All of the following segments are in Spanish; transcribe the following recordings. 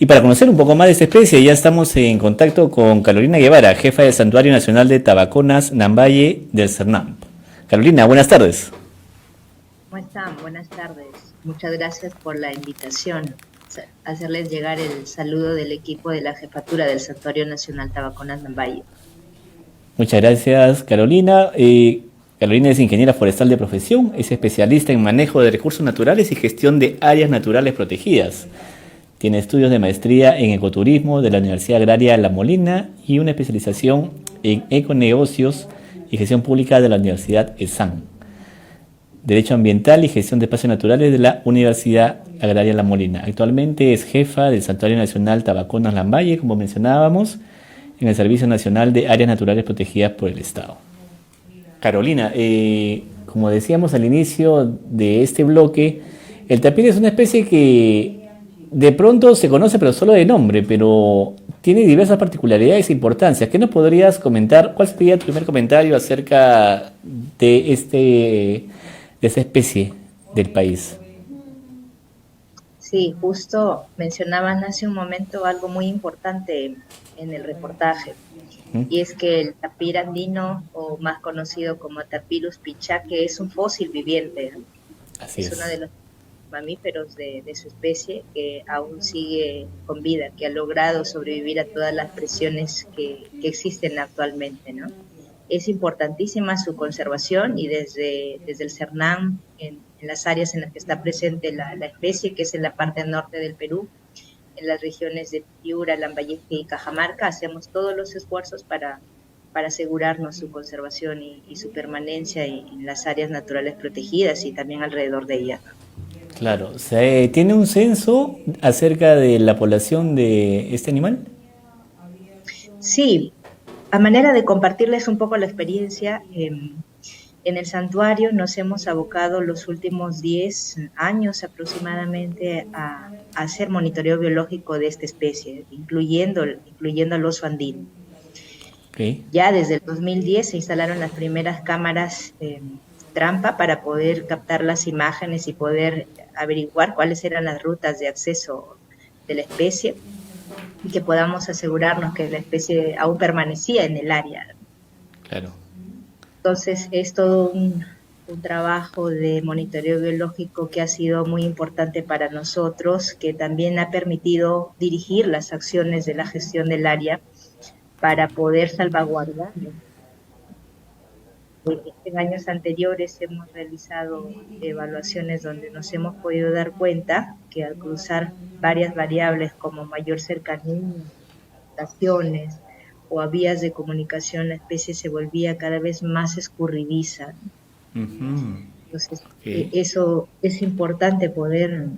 Y para conocer un poco más de esta especie, ya estamos en contacto con Carolina Guevara, jefa del Santuario Nacional de Tabaconas Nambaye del Cernam. Carolina, buenas tardes. ¿Cómo están? Buenas tardes. Muchas gracias por la invitación. Hacerles llegar el saludo del equipo de la Jefatura del Santuario Nacional Tabaconas Nambaye. Muchas gracias, Carolina. Carolina es ingeniera forestal de profesión, es especialista en manejo de recursos naturales y gestión de áreas naturales protegidas. Tiene estudios de maestría en ecoturismo de la Universidad Agraria La Molina y una especialización en econegocios y gestión pública de la Universidad ESAN. Derecho Ambiental y Gestión de Espacios Naturales de la Universidad Agraria La Molina. Actualmente es jefa del Santuario Nacional Tabaconas Nambaye, como mencionábamos, en el Servicio Nacional de Áreas Naturales Protegidas por el Estado. Carolina, como decíamos al inicio de este bloque, el tapir es una especie que de pronto se conoce pero solo de nombre, pero tiene diversas particularidades e importancias. ¿Qué nos podrías comentar? ¿Cuál sería tu primer comentario acerca de esa especie del país? Sí, justo mencionaban hace un momento algo muy importante en el reportaje, ¿Mm? y es que el tapir andino, o más conocido como Tapirus pichaque, es un fósil viviente, ¿no? Así Es uno de es. los mamíferos de su especie que aún sigue con vida, que ha logrado sobrevivir a todas las presiones que existen actualmente, ¿no? Es importantísima su conservación y desde el CERNAM, en las áreas en las que está presente la especie, que es en la parte norte del Perú, en las regiones de Piura, Lambayeque y Cajamarca, hacemos todos los esfuerzos para asegurarnos su conservación y su permanencia en las áreas naturales protegidas y también alrededor de ellas. Claro, ¿tiene un censo acerca de la población de este animal? Sí, a manera de compartirles un poco la experiencia, en el santuario nos hemos abocado los últimos 10 años aproximadamente a hacer monitoreo biológico de esta especie, incluyendo al oso andino. Ok, Ya desde el 2010 se instalaron las primeras cámaras trampa para poder captar las imágenes y poder averiguar cuáles eran las rutas de acceso de la especie y que podamos asegurarnos que la especie aún permanecía en el área. claro, Entonces es todo un trabajo de monitoreo biológico que ha sido muy importante para nosotros, que también ha permitido dirigir las acciones de la gestión del área para poder salvaguardar. En años anteriores hemos realizado evaluaciones donde nos hemos podido dar cuenta que al cruzar varias variables como mayor cercanía, estaciones o a vías de comunicación, la especie se volvía cada vez más escurridiza. ujú, Entonces, ok, eso es importante poder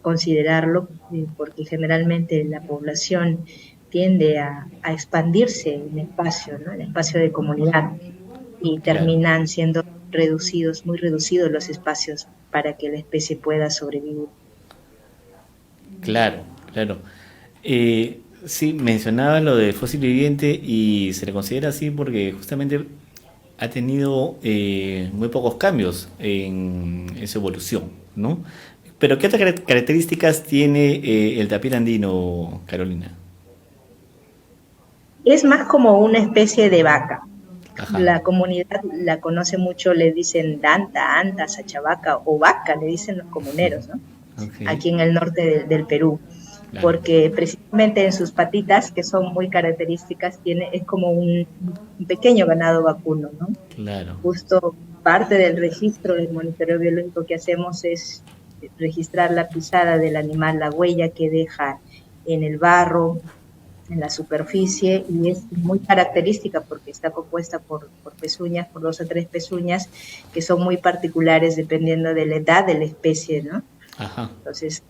considerarlo, porque generalmente la población tiende a expandirse en espacio, ¿no? En espacio de comunidad, y claro, terminan siendo reducidos, muy reducidos los espacios para que la especie pueda sobrevivir. claro, claro. Sí, mencionaba lo del fósil viviente y se le considera así porque justamente ha tenido muy pocos cambios en su evolución, ¿no? Pero ¿qué otras características tiene el tapir andino, Carolina? Es más como una especie de vaca. Ajá, La comunidad la conoce mucho, le dicen danta, anta, sachabaca o vaca, le dicen los comuneros, ¿no? ok, Aquí en el norte del Perú, claro, porque precisamente en sus patitas, que son muy características, es como un pequeño ganado vacuno, ¿no? claro, Justo parte del registro del monitoreo biológico que hacemos es registrar la pisada del animal, la huella que deja en el barro, en la superficie, y es muy característica porque está compuesta por pezuñas, por 2 o 3 pezuñas, que son muy particulares dependiendo de la edad de la especie, ¿no? ajá, Entonces,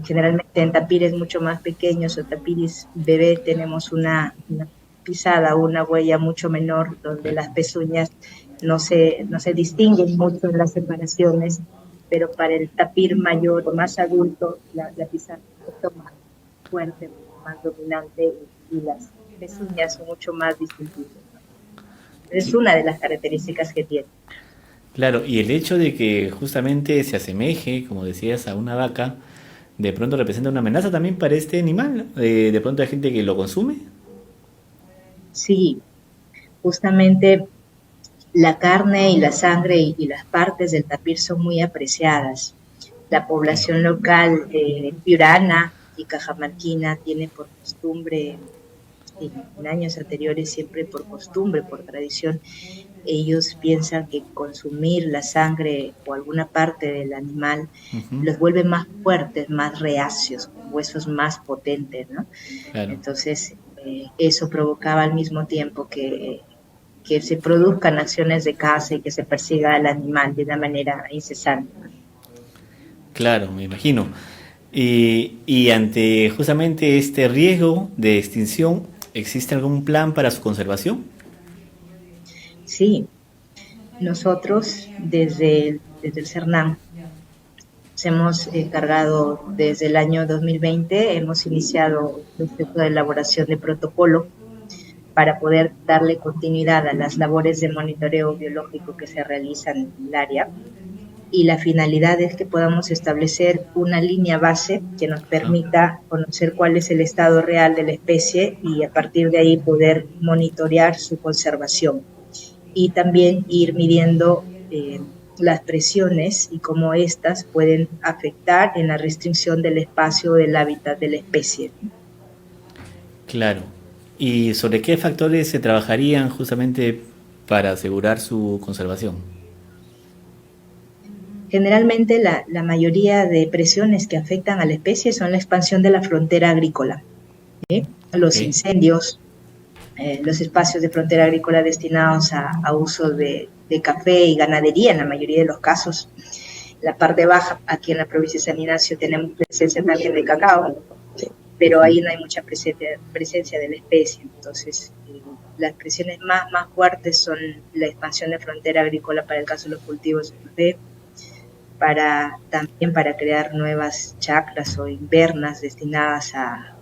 generalmente en tapires mucho más pequeños o tapires bebé tenemos una pisada, una huella mucho menor, donde claro, las pezuñas no se distinguen mucho en las separaciones, pero para el tapir mayor o más adulto, la pisada es mucho más fuerte, más dominante, y las pezuñas son mucho más distintivas. Es una de las características que tiene. claro. Y el hecho de que justamente se asemeje, como decías, a una vaca, ¿De pronto representa una amenaza también para este animal? ¿De pronto hay gente que lo consume? Sí, justamente la carne y la sangre y las partes del tapir son muy apreciadas. La Claro, población local piurana y cajamarquina tiene por costumbre, en años anteriores siempre por costumbre, por tradición, ellos piensan que consumir la sangre o alguna parte del animal ujú, los vuelve más fuertes, más reacios, con huesos más potentes, ¿no? claro. Entonces, eso provocaba al mismo tiempo que se produzcan acciones de caza y que se persiga al animal de una manera incesante. Claro, me imagino. Y ante justamente este riesgo de extinción, ¿existe algún plan para su conservación? Sí, nosotros desde el CERNAM nos hemos encargado desde el año 2020, hemos iniciado un proceso de elaboración de protocolo para poder darle continuidad a las labores de monitoreo biológico que se realizan en el área. Y la finalidad es que podamos establecer una línea base que nos Ajá. permita conocer cuál es el estado real de la especie y a partir de ahí poder monitorear su conservación y también ir midiendo las presiones y cómo éstas pueden afectar en la restricción del espacio del hábitat de la especie. Claro. ¿Y sobre qué factores se trabajarían justamente para asegurar su conservación? Generalmente la mayoría de presiones que afectan a la especie son la expansión de la frontera agrícola, Ok, los incendios, los espacios de frontera agrícola destinados a uso de café y ganadería en la mayoría de los casos. La parte baja, aquí en la provincia de San Ignacio tenemos presencia también de cacao, pero ahí no hay mucha presencia de la especie. Entonces, las presiones más fuertes son la expansión de frontera agrícola para el caso de los cultivos de café, también para crear nuevas chacras o invernas destinadas a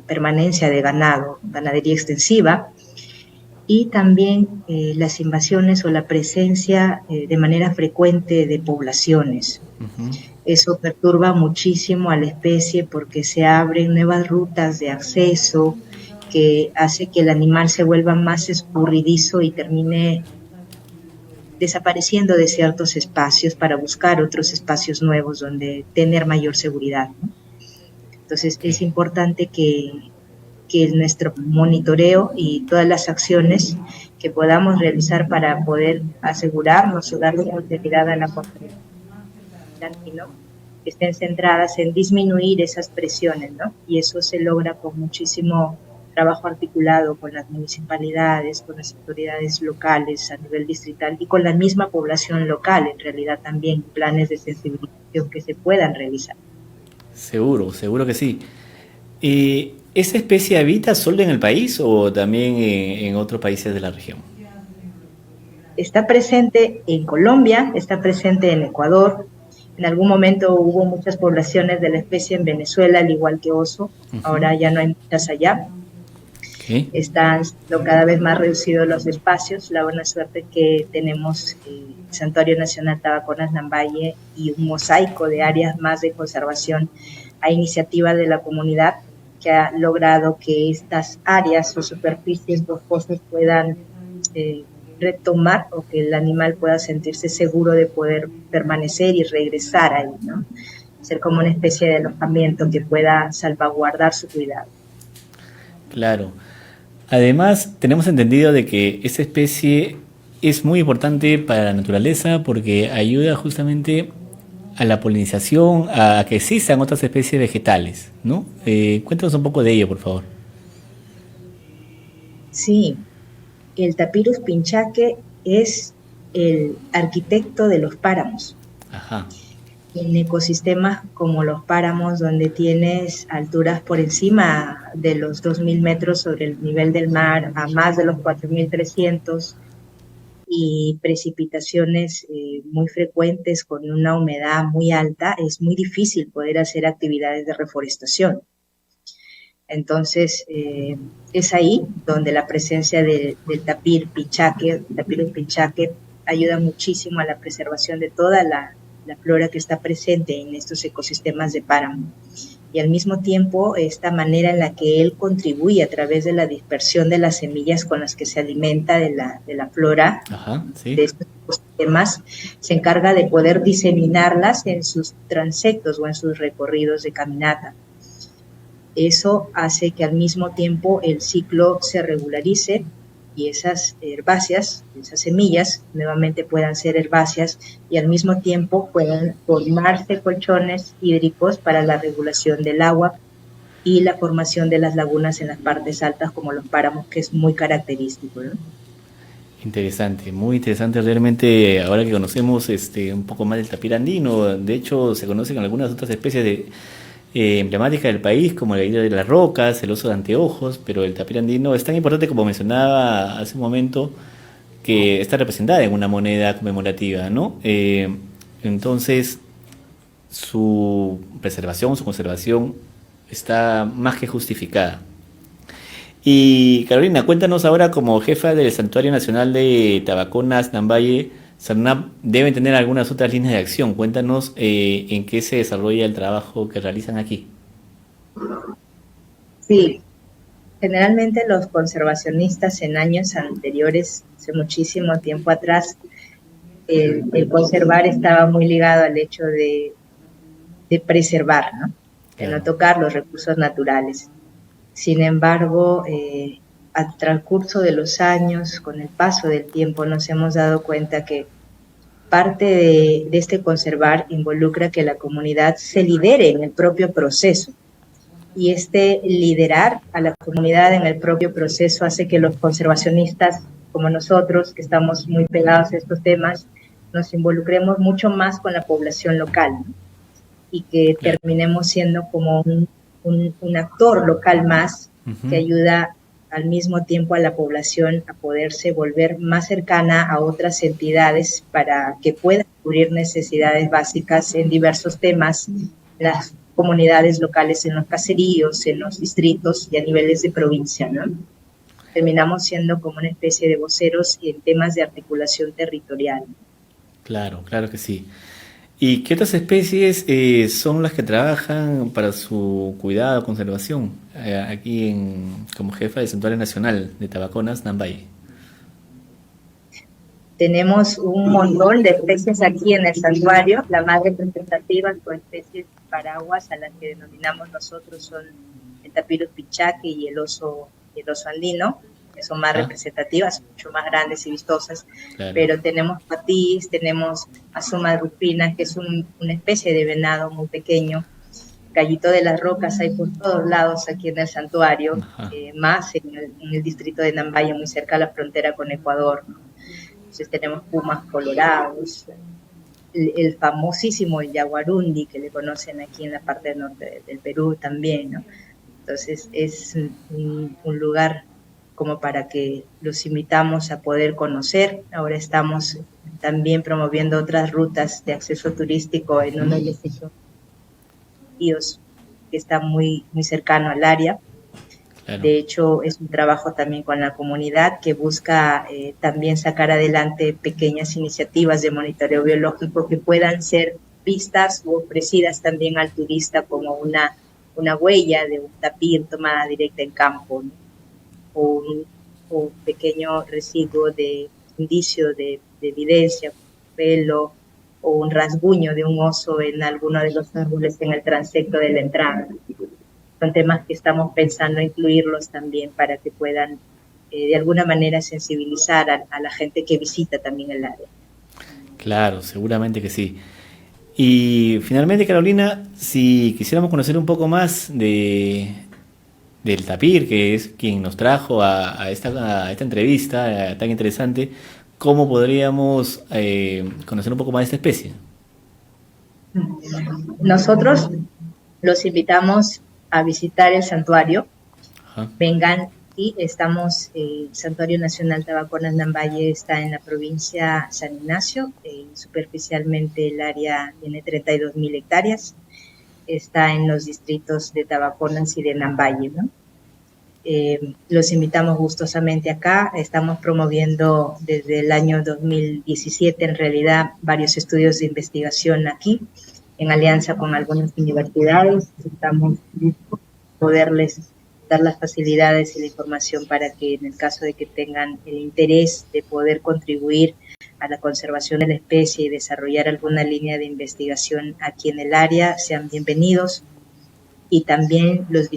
permanencia de ganado, ganadería extensiva, y también las invasiones o la presencia de manera frecuente de poblaciones. Eso perturba muchísimo a la especie porque se abren nuevas rutas de acceso que hace que el animal se vuelva más escurridizo y termine desapareciendo de ciertos espacios para buscar otros espacios nuevos donde tener mayor seguridad, ¿no? Entonces ok. es importante que nuestro monitoreo y todas las acciones que podamos realizar para poder asegurarnos o darle continuidad a la conservación ¿no? Estén centradas en disminuir esas presiones, ¿no? Y eso se logra con muchísimo trabajo articulado con las municipalidades, con las autoridades locales a nivel distrital y con la misma población local, en realidad también planes de sensibilización que se puedan realizar. Seguro, seguro que sí. ¿Esa especie habita solo en el país o también en otros países de la región? Está presente en Colombia, está presente en Ecuador, en algún momento hubo muchas poblaciones de la especie en Venezuela, al igual que oso, Ujú, ahora ya no hay muchas allá. ok, Están cada vez más reducidos los espacios. La buena suerte que tenemos el Santuario Nacional Tabaconas Lambaye y un mosaico de áreas más de conservación a iniciativa de la comunidad que ha logrado que estas áreas o superficies boscosas puedan eh, retomar o que el animal pueda sentirse seguro de poder permanecer y regresar ahí, ¿no? Ser como una especie de alojamiento que pueda salvaguardar su cuidado. claro. Además, tenemos entendido de que esta especie es muy importante para la naturaleza porque ayuda justamente a la polinización, a que existan otras especies vegetales, ¿no? Cuéntanos un poco de ello, por favor. Sí, el Tapirus pinchaque es el arquitecto de los páramos. Ajá, En ecosistemas como los páramos, donde tienes alturas por encima de los 2.000 metros sobre el nivel del mar, a más de los 4.300 y precipitaciones muy frecuentes con una humedad muy alta, es muy difícil poder hacer actividades de reforestación. Entonces, es ahí donde la presencia del tapir pinchaque, tapir pinchaque, ayuda muchísimo a la preservación de toda la flora que está presente en estos ecosistemas de páramo. Y al mismo tiempo, esta manera en la que él contribuye a través de la dispersión de las semillas con las que se alimenta de la flora, Ajá, sí. de estos ecosistemas, se encarga de poder diseminarlas en sus transectos o en sus recorridos de caminata. Eso hace que al mismo tiempo el ciclo se regularice y esas herbáceas, esas semillas, nuevamente puedan ser herbáceas y al mismo tiempo puedan formarse colchones hídricos para la regulación del agua y la formación de las lagunas en las partes altas como los páramos, que es muy característico, ¿no? Interesante, muy interesante realmente. Ahora que conocemos un poco más del tapir andino, de hecho se conocen algunas otras especies emblemáticas del país, como la isla de las rocas, el oso de anteojos, pero el tapir andino es tan importante, como mencionaba hace un momento, que está representada en una moneda conmemorativa, ¿no? Entonces, su preservación, su conservación está más que justificada. Y Carolina, cuéntanos ahora, como jefa del Santuario Nacional de Tabaconas, Nambaye, SANAP deben tener algunas otras líneas de acción. Cuéntanos en qué se desarrolla el trabajo que realizan aquí. Sí, generalmente los conservacionistas en años anteriores, hace muchísimo tiempo atrás, el conservar estaba muy ligado al hecho de preservar, ¿no? De no tocar los recursos naturales. Sin embargo, al transcurso de los años, con el paso del tiempo, nos hemos dado cuenta que parte de este conservar involucra que la comunidad se lidere en el propio proceso. Y este liderar a la comunidad en el propio proceso hace que los conservacionistas, como nosotros, que estamos muy pegados a estos temas, nos involucremos mucho más con la población local, ¿no? Y que terminemos siendo como un actor local más que ayuda al mismo tiempo a la población a poderse volver más cercana a otras entidades para que puedan cubrir necesidades básicas en diversos temas, las comunidades locales en los caseríos, en los distritos y a niveles de provincia, ¿no? Terminamos siendo como una especie de voceros en temas de articulación territorial. Claro, claro que sí. ¿Y qué otras especies son las que trabajan para su cuidado, conservación, aquí como jefa del Santuario Nacional de Tabaconas, Nambaye? Tenemos un montón de especies aquí en el santuario. Las más representativas son especies paraguas a las que denominamos nosotros son el tapirus pichaque y el oso andino, que son más representativas, mucho más grandes y vistosas. Claro. Pero tenemos patís, tenemos Azuma rufina, que es una especie de venado muy pequeño. Gallito de las rocas hay por todos lados aquí en el santuario, más en el distrito de Nambaye, muy cerca a la frontera con Ecuador, ¿no? Entonces tenemos pumas colorados, el famosísimo yaguarundi, que le conocen aquí en la parte norte del Perú también, ¿no? Entonces es un lugar como para que los invitamos a poder conocer. Ahora estamos también promoviendo otras rutas de acceso turístico en uno de los sitios que está muy, muy cercano al área. Claro. De hecho, es un trabajo también con la comunidad que busca también sacar adelante pequeñas iniciativas de monitoreo biológico que puedan ser vistas o ofrecidas también al turista como una huella de un tapir tomada directa en campo, ¿no? O un pequeño residuo de indicio de evidencia, pelo o un rasguño de un oso en alguno de los árboles en el transecto de la entrada. Son temas que estamos pensando incluirlos también para que puedan de alguna manera sensibilizar a la gente que visita también el área. Claro, seguramente que sí. Y finalmente, Carolina, si quisiéramos conocer un poco más del tapir, que es quien nos trajo a esta entrevista tan interesante, ¿cómo podríamos conocer un poco más de esta especie? Nosotros los invitamos a visitar el santuario. Ajá. Vengan y estamos, el Santuario Nacional Tabaconas Nambaye está en la provincia San Ignacio, superficialmente el área tiene 32,000 hectáreas, está en los distritos de Tabaconas y de Nambaye, ¿no? los invitamos gustosamente acá. Estamos promoviendo desde el año 2017, en realidad, varios estudios de investigación aquí, en alianza con algunas universidades. Estamos listos a poderles dar las facilidades y la información para que, en el caso de que tengan el interés de poder contribuir a la conservación de la especie y desarrollar alguna línea de investigación aquí en el área, sean bienvenidos. Y también los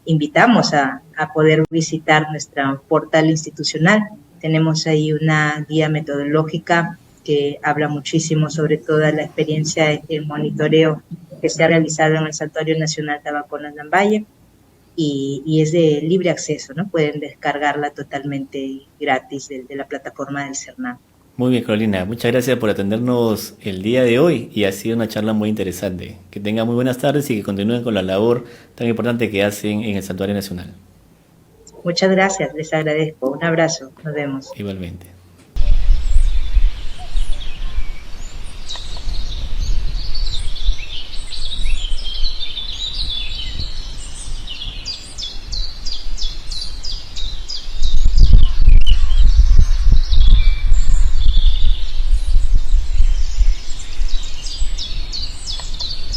invitamos a poder visitar nuestro portal institucional. Tenemos ahí una guía metodológica que habla muchísimo sobre toda la experiencia de monitoreo que se ha realizado en el Santuario Nacional Tabaconas Lambaye, y es de libre acceso, ¿no? Pueden descargarla totalmente gratis de la plataforma del CERNAM. Muy bien, Carolina, muchas gracias por atendernos el día de hoy y ha sido una charla muy interesante. Que tengan muy buenas tardes y que continúen con la labor tan importante que hacen en el Santuario Nacional. Muchas gracias, les agradezco. Un abrazo, nos vemos. Igualmente.